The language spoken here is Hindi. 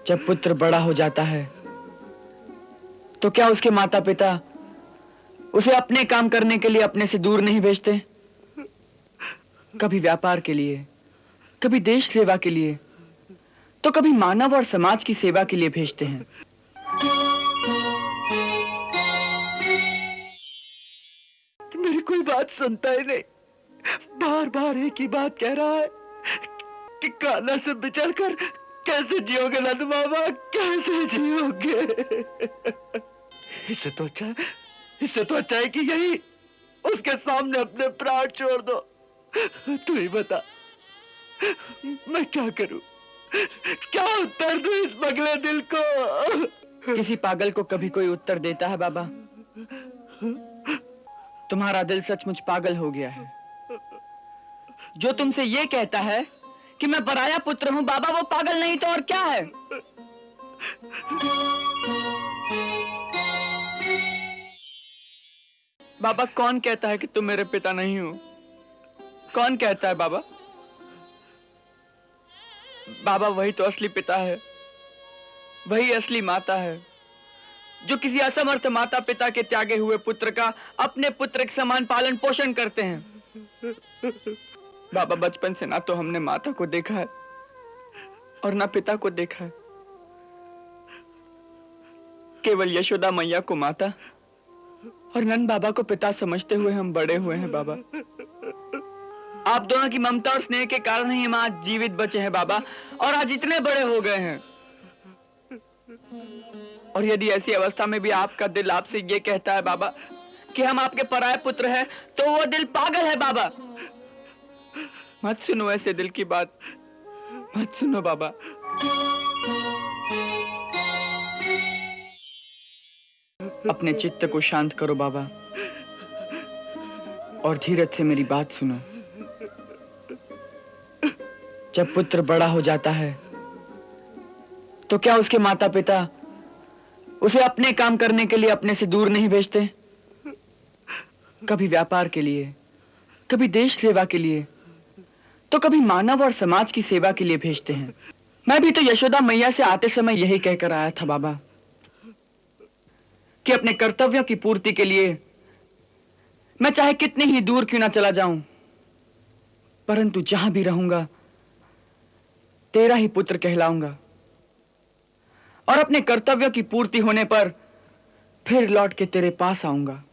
जब पुत्र बड़ा हो जाता है तो क्या उसके माता पिता उसे अपने काम करने के लिए अपने से दूर नहीं भेजते? कभी व्यापार के लिए, कभी देश सेवा के लिए, तो कभी मानव और समाज की सेवा के लिए भेजते हैं। मेरी कोई बात सुनता ही नहीं, बार बार एक ही बात कह रहा है कि कान्हा से बिछड़कर कैसे जियोगे नंद मामा, कैसे जियोगे? इससे तो अच्छा है कि यही उसके सामने अपने प्राण छोड़ दो। तू ही बता, मैं क्या करूं? क्या उत्तर दूं इस पगले दिल को? किसी पागल को कभी कोई उत्तर देता है बाबा? तुम्हारा दिल सचमुच पागल हो गया है। जो तुमसे ये कहता है कि मैं पराया पुत्र हूं बाबा, वो पागल नहीं तो और क्या है? बाबा, कौन कहता है कि तुम मेरे पिता नहीं हो? कौन कहता है बाबा? बाबा, वही तो असली पिता है, वही असली माता है, जो किसी असमर्थ माता पिता के त्यागे हुए पुत्र का अपने पुत्र के समान पालन पोषण करते हैं। बाबा, बचपन से ना तो हमने माता को देखा है और ना पिता को देखा है। केवल यशोदा मैया को माता और नंद बाबा को पिता समझते हुए हम बड़े हुए हैं बाबा। आप दोनों की ममता और स्नेह के कारण ही हम आज जीवित बचे हैं बाबा, और आज इतने बड़े हो गए हैं। और यदि ऐसी अवस्था में भी आपका दिल आपसे ये कहता है बाबा कि हम आपके पराये पुत्र हैं, तो वो दिल पागल है बाबा। मत सुनो ऐसे दिल की बात, मत सुनो बाबा। अपने चित्त को शांत करो बाबा और धीरज से मेरी बात सुनो। जब पुत्र बड़ा हो जाता है तो क्या उसके माता पिता उसे अपने काम करने के लिए अपने से दूर नहीं भेजते? कभी व्यापार के लिए, कभी देश सेवा के लिए, तो कभी मानव और समाज की सेवा के लिए भेजते हैं। मैं भी तो यशोदा मैया से आते समय यही कहकर आया था बाबा कि अपने कर्तव्यों की पूर्ति के लिए मैं चाहे कितने ही दूर क्यों ना चला जाऊं, परंतु जहां भी रहूंगा तेरा ही पुत्र कहलाऊंगा, और अपने कर्तव्यों की पूर्ति होने पर फिर लौट के तेरे पास आऊंगा।